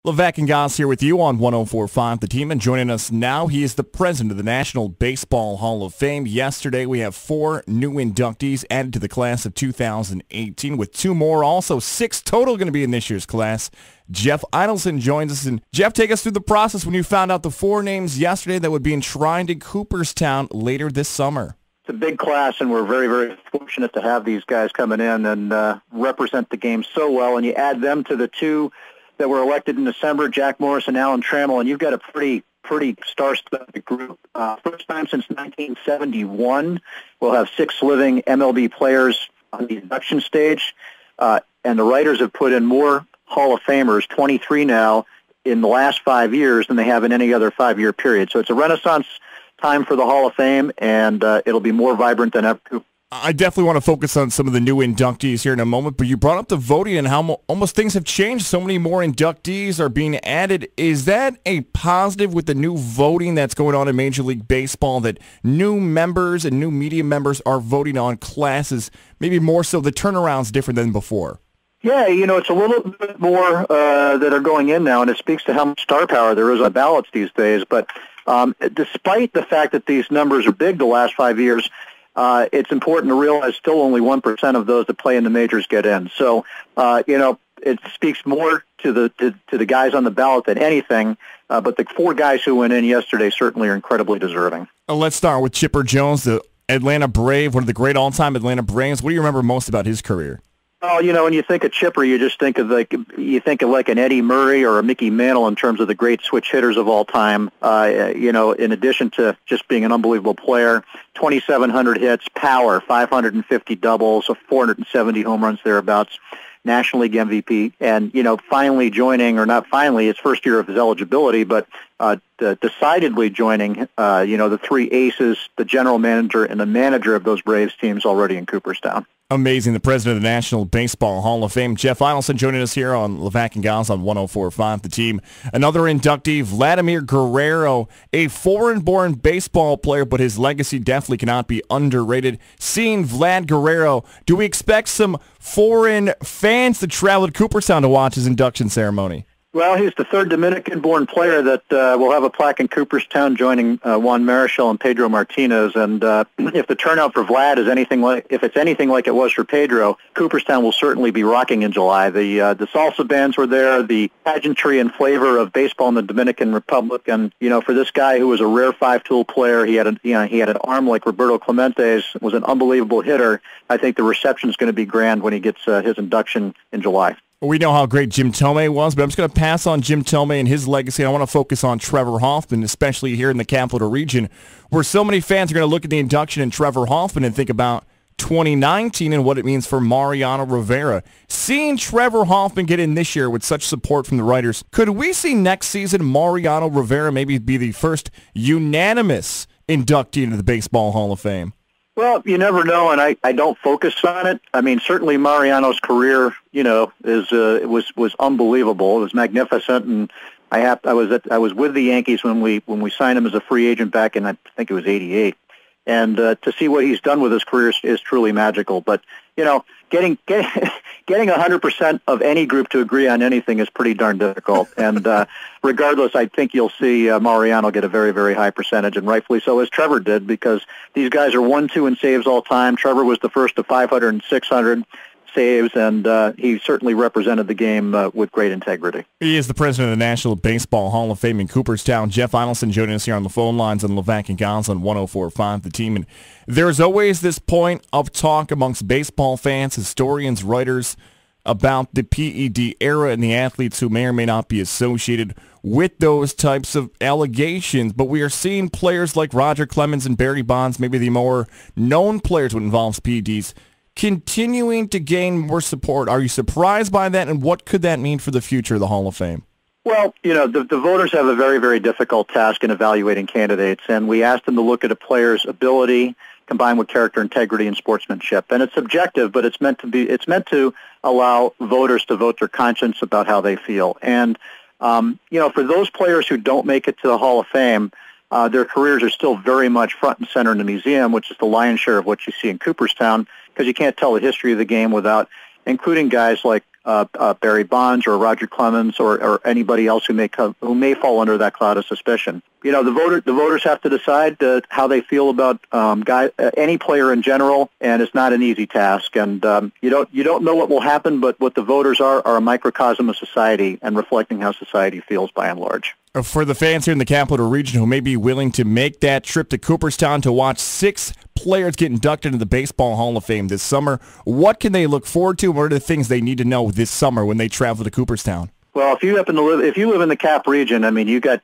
Levack Goz here with you on 104.5 The Team, and joining us now, he is the president of the National Baseball Hall of Fame. Yesterday, we have 4 new inductees added to the class of 2018, with 2 more, also 6 total going to be in this year's class. Jeff Idelson joins us. And Jeff, take us through the process when you found out the 4 names yesterday that would be enshrined in Cooperstown later this summer. It's a big class, and we're very, very fortunate to have these guys coming in and represent the game so well. And you add them to the 2 that were elected in December, Jack Morris and Alan Trammell, and you've got a pretty star-studded group. First time since 1971, we'll have 6 living MLB players on the induction stage, and the writers have put in more Hall of Famers, 23 now, in the last 5 years than they have in any other 5-year period. So it's a renaissance time for the Hall of Fame, and it'll be more vibrant than ever. I definitely want to focus on some of the new inductees here in a moment, but you brought up the voting and how almost things have changed. So many more inductees are being added. Is that a positive with the new voting that's going on in Major League Baseball, that new members and new media members are voting on classes, maybe more so the turnaround's different than before? Yeah, it's a little bit more that are going in now, and it speaks to how much star power there is on ballots these days. But despite the fact that these numbers are big the last 5 years, it's important to realize still only 1% of those that play in the majors get in. So, it speaks more to the guys on the ballot than anything. But the 4 guys who went in yesterday certainly are incredibly deserving. Let's start with Chipper Jones, the Atlanta Brave, one of the great all-time Atlanta Braves. What do you remember most about his career? Oh, when you think of Chipper, you just think of like an Eddie Murray or a Mickey Mantle in terms of the great switch hitters of all time. In addition to just being an unbelievable player, 2,700 hits, power, 550 doubles, 470 home runs thereabouts, National League MVP, and finally joining, or not finally, his first year of his eligibility, but decidedly joining, the 3 aces, the general manager and the manager of those Braves teams already in Cooperstown. Amazing. The president of the National Baseball Hall of Fame, Jeff Idelson, joining us here on Levack Goz on 104.5 The Team. Another inductee, Vladimir Guerrero, a foreign-born baseball player, but his legacy definitely cannot be underrated. Seeing Vlad Guerrero, do we expect some foreign fans to travel to Cooperstown to watch his induction ceremony? Well, he's the 3rd Dominican-born player that will have a plaque in Cooperstown, joining Juan Marichal and Pedro Martinez. And if the turnout for Vlad is anything like it was for Pedro, Cooperstown will certainly be rocking in July. The salsa bands were there, the pageantry and flavor of baseball in the Dominican Republic, and for this guy who was a rare 5-tool player, he had an arm like Roberto Clemente's, was an unbelievable hitter. I think the reception is going to be grand when he gets his induction in July. We know how great Jim Thome was, but I'm just going to pass on Jim Thome and his legacy. I want to focus on Trevor Hoffman, especially here in the Capital Region, where so many fans are going to look at the induction in Trevor Hoffman and think about 2019 and what it means for Mariano Rivera. Seeing Trevor Hoffman get in this year with such support from the writers, could we see next season Mariano Rivera maybe be the first unanimous inductee into the Baseball Hall of Fame? Well, you never know, and I don't focus on it. I mean, certainly Mariano's career, was unbelievable. It was magnificent, and I was with the Yankees when we signed him as a free agent back in, I think it was '88, and to see what he's done with his career is truly magical. But getting 100% of any group to agree on anything is pretty darn difficult. And regardless, I think you'll see Mariano get a very, very high percentage, and rightfully so, as Trevor did, because these guys are 1-2 in saves all time. Trevor was the first to 500 and 600 saves, and he certainly represented the game with great integrity. He is the president of the National Baseball Hall of Fame in Cooperstown. Jeff Idelson joining us here on the phone lines on Levack Goz on 104.5 The Team. And there's always this point of talk amongst baseball fans, historians, writers, about the PED era and the athletes who may or may not be associated with those types of allegations. But we are seeing players like Roger Clemens and Barry Bonds, maybe the more known players when it involves PEDs, continuing to gain more support. Are you surprised by that, and what could that mean for the future of the Hall of Fame? Well, the voters have a very, very difficult task in evaluating candidates, and we asked them to look at a player's ability combined with character, integrity, and sportsmanship. And it's subjective, but it's meant to allow voters to vote their conscience about how they feel. And for those players who don't make it to the Hall of Fame, their careers are still very much front and center in the museum, which is the lion's share of what you see in Cooperstown, because you can't tell the history of the game without including guys like Barry Bonds or Roger Clemens or anybody else who may fall under that cloud of suspicion. You know, the voters have to decide how they feel about any player in general, and it's not an easy task. And you don't know what will happen, but what the voters are a microcosm of society and reflecting how society feels by and large. For the fans here in the Capital Region who may be willing to make that trip to Cooperstown to watch 6 players get inducted into the Baseball Hall of Fame this summer, what can they look forward to? What are the things they need to know this summer when they travel to Cooperstown? Well, if you live in the Cap region, I mean, you got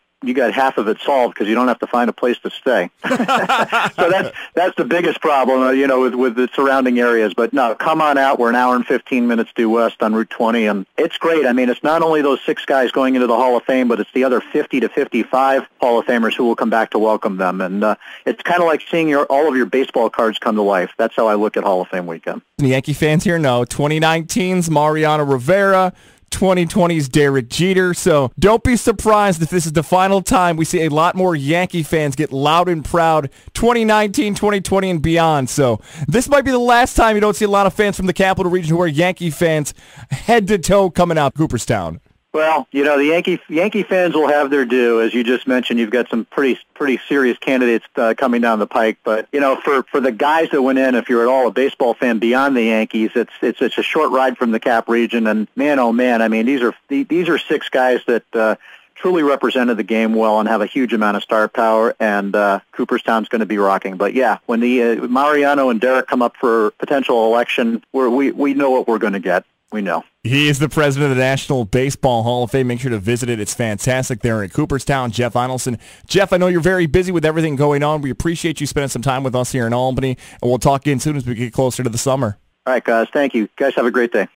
half of it solved because you don't have to find a place to stay. So that's the biggest problem, you know, with the surrounding areas. But no, come on out. We're an hour and 15 minutes due west on Route 20, and it's great. I mean, it's not only those 6 guys going into the Hall of Fame, but it's the other 50 to 55 Hall of Famers who will come back to welcome them. And it's kind of like seeing all of your baseball cards come to life. That's how I look at Hall of Fame weekend. The Yankee fans here know 2019's Mariano Rivera, 2020's Derek Jeter, so don't be surprised if this is the final time we see a lot more Yankee fans get loud and proud 2019, 2020, and beyond. So this might be the last time you don't see a lot of fans from the Capital Region who are Yankee fans head to toe coming out Cooperstown. Well, you know, the Yankee fans will have their due. As you just mentioned, you've got some pretty serious candidates coming down the pike. But, you know, for the guys that went in, if you're at all a baseball fan beyond the Yankees, it's a short ride from the Cap region. And, man, oh, man, I mean, these are 6 guys that truly represented the game well and have a huge amount of star power, and Cooperstown's going to be rocking. But, yeah, when the Mariano and Derek come up for potential election, we know what we're going to get. We know. He is the president of the National Baseball Hall of Fame. Make sure to visit it. It's fantastic there in Cooperstown. Jeff Idelson. Jeff, I know you're very busy with everything going on. We appreciate you spending some time with us here in Albany, and we'll talk again soon as we get closer to the summer. All right, guys. Thank you. Guys, have a great day.